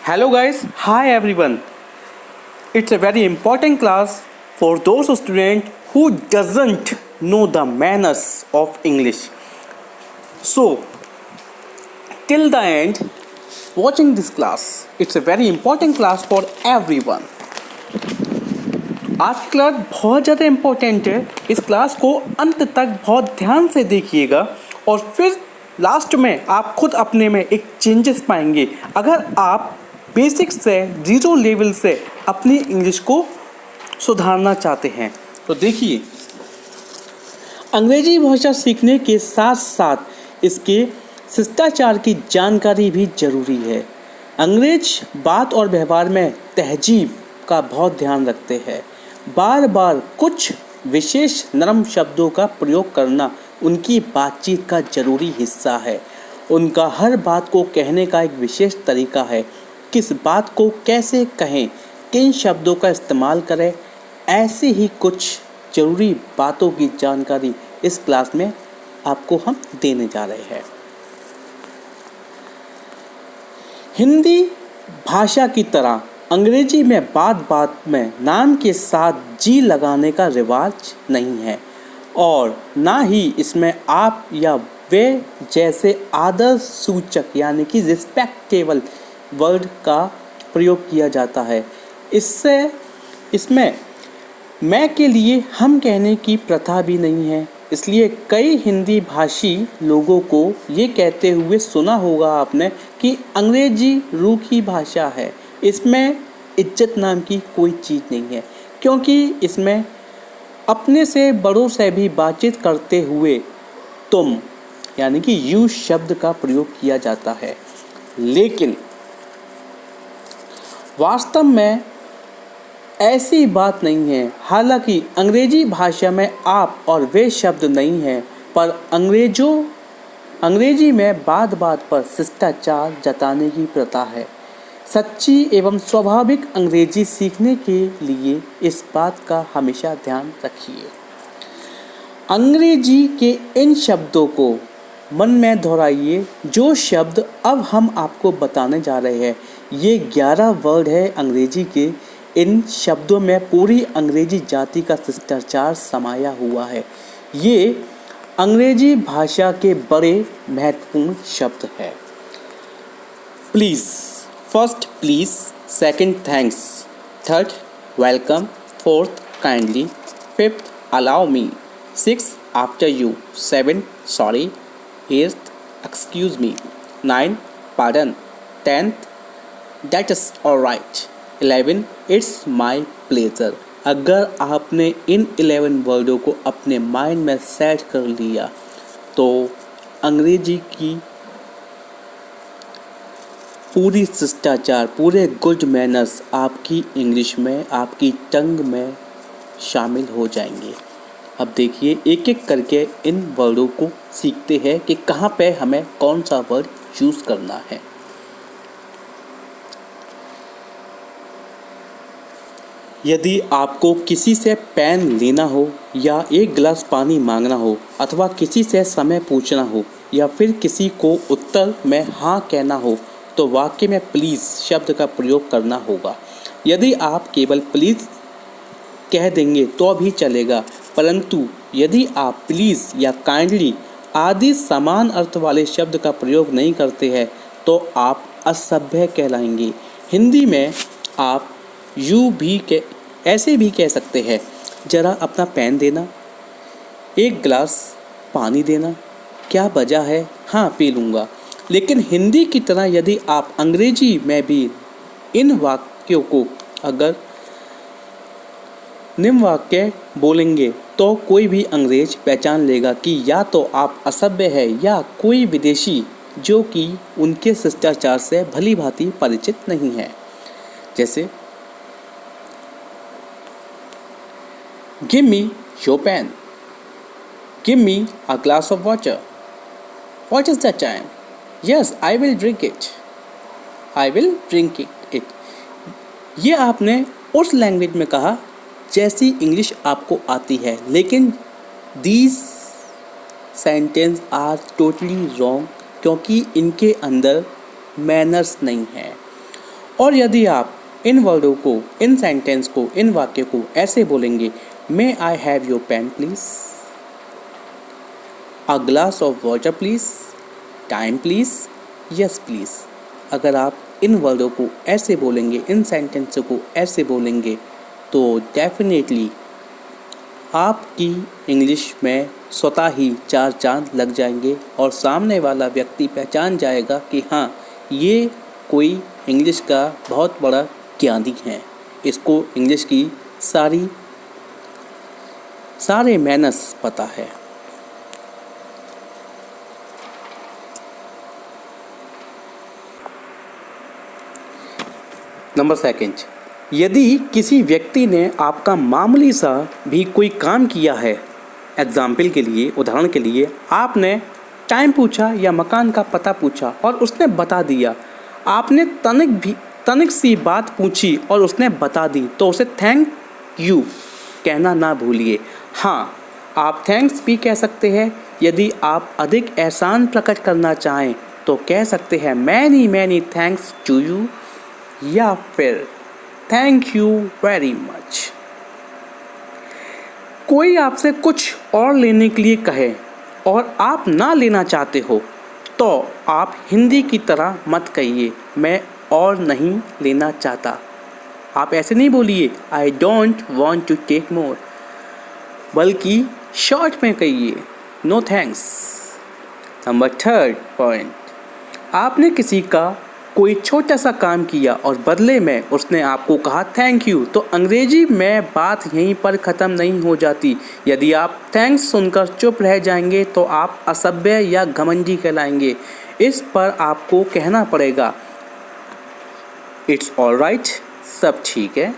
Hello guys, hi everyone. It's a very important class for those students who doesn't know the manners of English. So, till the end watching this class, it's a very important class for everyone. आज की class बहुत ज़्यादा important है। इस class को अंत तक बहुत ध्यान से देखिएगा और फिर लास्ट में आप खुद अपने में एक चेंजेस पाएंगे। अगर आप बेसिक से जीरो लेवल से अपनी इंग्लिश को सुधारना चाहते हैं तो देखिए, अंग्रेजी भाषा सीखने के साथ साथ इसके शिष्टाचार की जानकारी भी ज़रूरी है। अंग्रेज बात और व्यवहार में तहजीब का बहुत ध्यान रखते हैं। बार बार कुछ विशेष नरम शब्दों का प्रयोग करना उनकी बातचीत का ज़रूरी हिस्सा है। उनका हर बात को कहने का एक विशेष तरीका है। किस बात को कैसे कहें, किन शब्दों का इस्तेमाल करें, ऐसी ही कुछ ज़रूरी बातों की जानकारी इस क्लास में आपको हम देने जा रहे हैं। हिंदी भाषा की तरह अंग्रेजी में बात बात में नाम के साथ जी लगाने का रिवाज नहीं है और ना ही इसमें आप या वे जैसे आदर सूचक यानी कि रिस्पेक्टेबल वर्ड का प्रयोग किया जाता है। इसमें मैं के लिए हम कहने की प्रथा भी नहीं है। इसलिए कई हिंदी भाषी लोगों को ये कहते हुए सुना होगा आपने कि अंग्रेजी रूखी भाषा है, इसमें इज्जत नाम की कोई चीज़ नहीं है, क्योंकि इसमें अपने से बड़ों से भी बातचीत करते हुए तुम यानी कि यू शब्द का प्रयोग किया जाता है। लेकिन वास्तव में ऐसी बात नहीं है। हालांकि अंग्रेजी भाषा में आप और वे शब्द नहीं हैं, पर अंग्रेजी में बात बात पर शिष्टाचार जताने की प्रथा है। सच्ची एवं स्वाभाविक अंग्रेजी सीखने के लिए इस बात का हमेशा ध्यान रखिए। अंग्रेजी के इन शब्दों को मन में दोहराइए। जो शब्द अब हम आपको बताने जा रहे हैं, ये 11 वर्ड है अंग्रेजी के। इन शब्दों में पूरी अंग्रेजी जाति का शिष्टाचार समाया हुआ है। ये अंग्रेजी भाषा के बड़े महत्वपूर्ण शब्द हैं। Please, first please, second thanks, third welcome, fourth kindly, fifth allow me, six after you, seventh sorry, eighth excuse me, nine pardon, tenth that is alright, 11 it's my pleasure. अगर आपने इन 11 वर्डों को अपने माइंड में सेट कर लिया तो अंग्रेजी की पूरी शिष्टाचार, पूरे गुड मैनर्स आपकी इंग्लिश में, आपकी टंग में शामिल हो जाएंगे। अब देखिए, एक एक करके इन वर्डों को सीखते हैं कि कहाँ पे हमें कौन सा वर्ड चूज़ करना है। यदि आपको किसी से पेन लेना हो या एक गिलास पानी मांगना हो अथवा किसी से समय पूछना हो या फिर किसी को उत्तर में हाँ कहना हो तो वाक्य में प्लीज़ शब्द का प्रयोग करना होगा। यदि आप केवल प्लीज़ कह देंगे तो भी चलेगा, परंतु यदि आप प्लीज़ या काइंडली आदि समान अर्थ वाले शब्द का प्रयोग नहीं करते हैं तो आप असभ्य कहलाएंगे। हिंदी में आप ऐसे भी कह सकते हैं, ज़रा अपना पेन देना, एक गिलास पानी देना, क्या वजह है, हाँ पी लूँगा। लेकिन हिंदी की तरह यदि आप अंग्रेजी में भी इन वाक्यों को अगर निम्न वाक्य बोलेंगे तो कोई भी अंग्रेज पहचान लेगा कि या तो आप असभ्य है या कोई विदेशी जो कि उनके शिष्टाचार से भली भांति परिचित नहीं है। जैसे give me your pen, give me a glass of water, what is the time, yes I will drink it, I will drink it. ये आपने उस लैंग्वेज में कहा जैसी इंग्लिश आपको आती है, लेकिन these sentence are totally wrong, क्योंकि इनके अंदर मैनर्स नहीं है। और यदि आप इन वर्डों को, इन सेंटेंस को, इन वाक्य को ऐसे बोलेंगे, may I have your pen please, a glass of water please, time please, yes please. अगर आप इन वर्डों को ऐसे बोलेंगे, इन सेंटेंस को ऐसे बोलेंगे, तो डेफिनेटली आपकी इंग्लिश में स्वतः ही 4 चांद लग जाएंगे और सामने वाला व्यक्ति पहचान जाएगा कि हाँ, ये कोई इंग्लिश का बहुत बड़ा ज्ञानी है, इसको इंग्लिश की सारे मैनर्स पता है। नंबर 2, यदि किसी व्यक्ति ने आपका मामूली सा भी कोई काम किया है, एग्जाम्पल के लिए, उदाहरण के लिए, आपने टाइम पूछा या मकान का पता पूछा और उसने बता दिया, आपने तनिक सी बात पूछी और उसने बता दी, तो उसे थैंक यू कहना ना भूलिए। हाँ, आप थैंक्स भी कह सकते हैं। यदि आप अधिक एहसान प्रकट करना चाहें तो कह सकते हैं मैनी थैंक्स टू यू, या फिर थैंक यू वेरी मच। कोई आपसे कुछ और लेने के लिए कहे और आप ना लेना चाहते हो तो आप हिंदी की तरह मत कहिए मैं और नहीं लेना चाहता। आप ऐसे नहीं बोलिए I don't want to take more, बल्कि शॉर्ट में कहिए नो थैंक्स। नंबर 3 पॉइंट, आपने किसी का कोई छोटा सा काम किया और बदले में उसने आपको कहा थैंक यू, तो अंग्रेजी में बात यहीं पर ख़त्म नहीं हो जाती। यदि आप थैंक्स सुनकर चुप रह जाएंगे तो आप असभ्य या घमंडी कहलाएंगे। इस पर आपको कहना पड़ेगा इट्स ऑल राइट, सब ठीक है,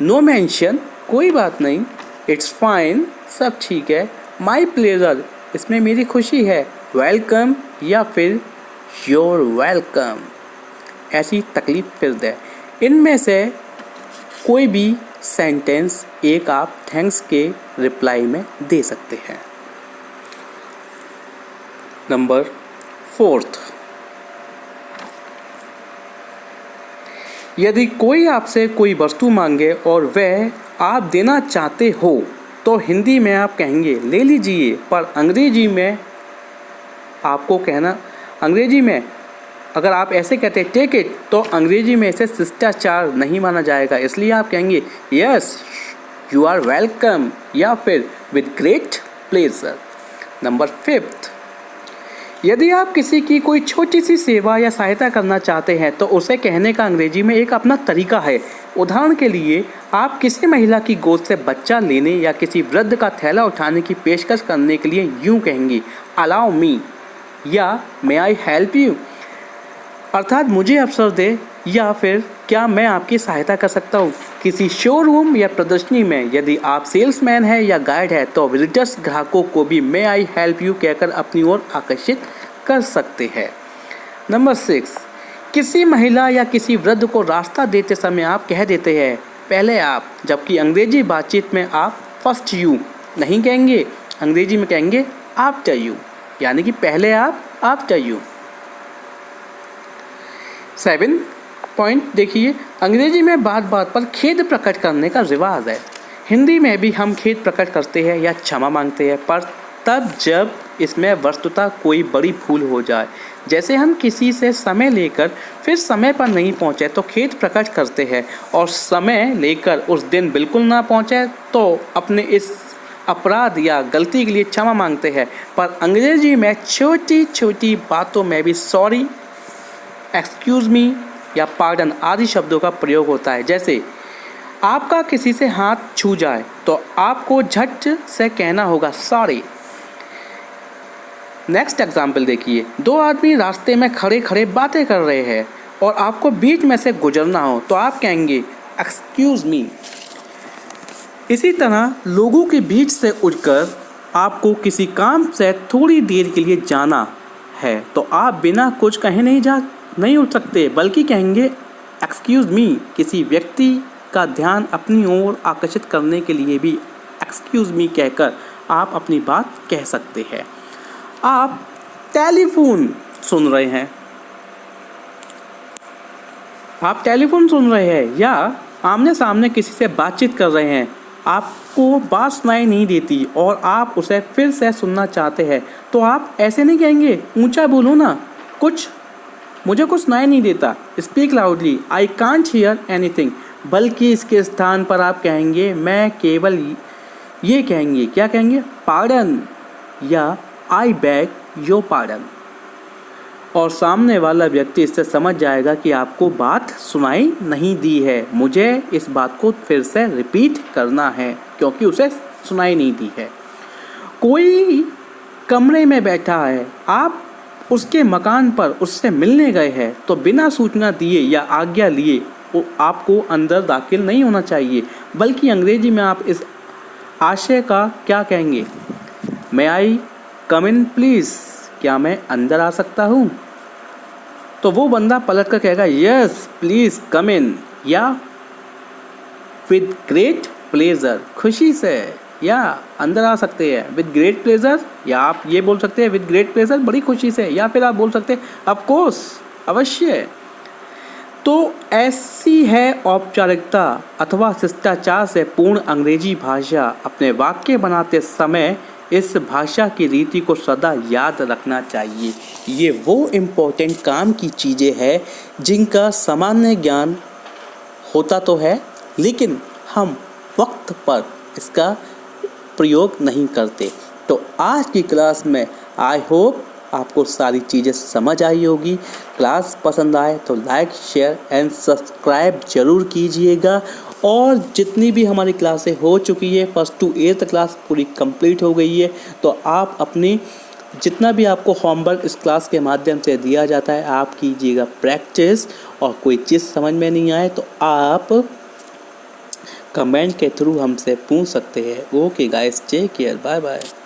नो मेंशन, कोई बात नहीं, इट्स फाइन, सब ठीक है, माई प्लेजर, इसमें मेरी खुशी है, वेलकम या फिर योर वेलकम, ऐसी तकलीफ फिर दे। इनमें से कोई भी सेंटेंस एक आप थैंक्स के रिप्लाई में दे सकते हैं। नंबर 4, यदि कोई आपसे कोई वस्तु मांगे और वह आप देना चाहते हो तो हिंदी में आप कहेंगे ले लीजिए, पर अंग्रेजी में आपको कहना, अंग्रेजी में अगर आप ऐसे कहते हैं टेक इट, तो अंग्रेजी में इसे शिष्टाचार नहीं माना जाएगा, इसलिए आप कहेंगे यस यू आर वेलकम या फिर विद ग्रेट प्लेजर। नंबर 5, यदि आप किसी की कोई छोटी सी सेवा या सहायता करना चाहते हैं तो उसे कहने का अंग्रेजी में एक अपना तरीका है। उदाहरण के लिए, आप किसी महिला की गोद से बच्चा लेने या किसी वृद्ध का थैला उठाने की पेशकश करने के लिए यूँ कहेंगे अलाउ मी या मे आई हेल्प यू, अर्थात मुझे अवसर दे या फिर क्या मैं आपकी सहायता कर सकता हूँ। किसी शोरूम या प्रदर्शनी में यदि आप सेल्समैन हैं या गाइड है तो विजिटर्स ग्राहकों को भी मे आई हेल्प यू कहकर अपनी ओर आकर्षित कर सकते हैं। नंबर 6, किसी महिला या किसी वृद्ध को रास्ता देते समय आप कह देते हैं पहले आप, जबकि अंग्रेजी बातचीत में आप फर्स्ट यू नहीं कहेंगे, अंग्रेजी में कहेंगे आफ्टर यू, यानी कि पहले आप आफ्टर यू। 7 पॉइंट देखिए, अंग्रेजी में बात बात पर खेद प्रकट करने का रिवाज है। हिंदी में भी हम खेद प्रकट करते हैं या क्षमा मांगते हैं, पर तब जब इसमें वस्तुतः कोई बड़ी भूल हो जाए। जैसे हम किसी से समय लेकर फिर समय पर नहीं पहुंचे तो खेद प्रकट करते हैं, और समय लेकर उस दिन बिल्कुल ना पहुंचे तो अपने इस अपराध या गलती के लिए क्षमा मांगते हैं। पर अंग्रेजी में छोटी छोटी बातों में भी सॉरी, एक्सक्यूज़ मी या पार्डन आदि शब्दों का प्रयोग होता है। जैसे आपका किसी से हाथ छू जाए तो आपको झट से कहना होगा सॉरी। नेक्स्ट एग्जाम्पल देखिए, 2 आदमी रास्ते में खड़े खड़े बातें कर रहे हैं और आपको बीच में से गुजरना हो तो आप कहेंगे एक्सक्यूज़ मी। इसी तरह लोगों के बीच से उठकर आपको किसी काम से थोड़ी देर के लिए जाना है तो आप बिना कुछ कहे नहीं उठ सकते, बल्कि कहेंगे एक्सक्यूज़ मी। किसी व्यक्ति का ध्यान अपनी ओर आकर्षित करने के लिए भी एक्सक्यूज़ मी कहकर आप अपनी बात कह सकते हैं। आप टेलीफोन सुन रहे हैं, आप टेलीफोन सुन रहे हैं या आमने सामने किसी से बातचीत कर रहे हैं, आपको बात सुनाई नहीं देती और आप उसे फिर से सुनना चाहते हैं, तो आप ऐसे नहीं कहेंगे ऊंचा बोलो ना, मुझे कुछ सुनाई नहीं देता, speak loudly, I can't hear anything, बल्कि इसके स्थान पर आप कहेंगे, मैं केवल ये कहेंगे, क्या कहेंगे, पार्डन या आई बैग योर पार्डन। और सामने वाला व्यक्ति इससे समझ जाएगा कि आपको बात सुनाई नहीं दी है, मुझे इस बात को फिर से रिपीट करना है क्योंकि उसे सुनाई नहीं दी है। कोई कमरे में बैठा है, आप उसके मकान पर उससे मिलने गए हैं, तो बिना सूचना दिए या आज्ञा लिए वो आपको अंदर दाखिल नहीं होना चाहिए, बल्कि अंग्रेजी में आप इस आशय का क्या कहेंगे, मे आई कम इन प्लीज़, क्या मैं अंदर आ सकता हूँ? तो वो बंदा पलट कर कहेगा यस प्लीज़ कम इन, या विद ग्रेट प्लेजर, खुशी से, या अंदर आ सकते हैं विद ग्रेट प्लेजर, या आप ये बोल सकते हैं विद ग्रेट प्लेजर, बड़ी खुशी से, या फिर आप बोल सकते हैं ऑफ कोर्स, अवश्य। तो ऐसी है औपचारिकता अथवा शिष्टाचार से पूर्ण अंग्रेजी भाषा। अपने वाक्य बनाते समय इस भाषा की रीति को सदा याद रखना चाहिए। ये वो इम्पोर्टेंट काम की चीज़ें हैं जिनका सामान्य ज्ञान होता तो है, लेकिन हम वक्त पर इसका प्रयोग नहीं करते। तो आज की क्लास में आई होप आपको सारी चीज़ें समझ आई होगी। क्लास पसंद आए तो लाइक शेयर एंड सब्सक्राइब ज़रूर कीजिएगा। और जितनी भी हमारी क्लासें हो चुकी है, फर्स्ट टू 8th क्लास पूरी कंप्लीट हो गई है, तो आप अपनी जितना भी आपको होमवर्क इस क्लास के माध्यम से दिया जाता है आप कीजिएगा प्रैक्टिस। और कोई चीज़ समझ में नहीं आए तो आप कमेंट के थ्रू हमसे पूछ सकते हैं। Okay guys, take care, bye bye.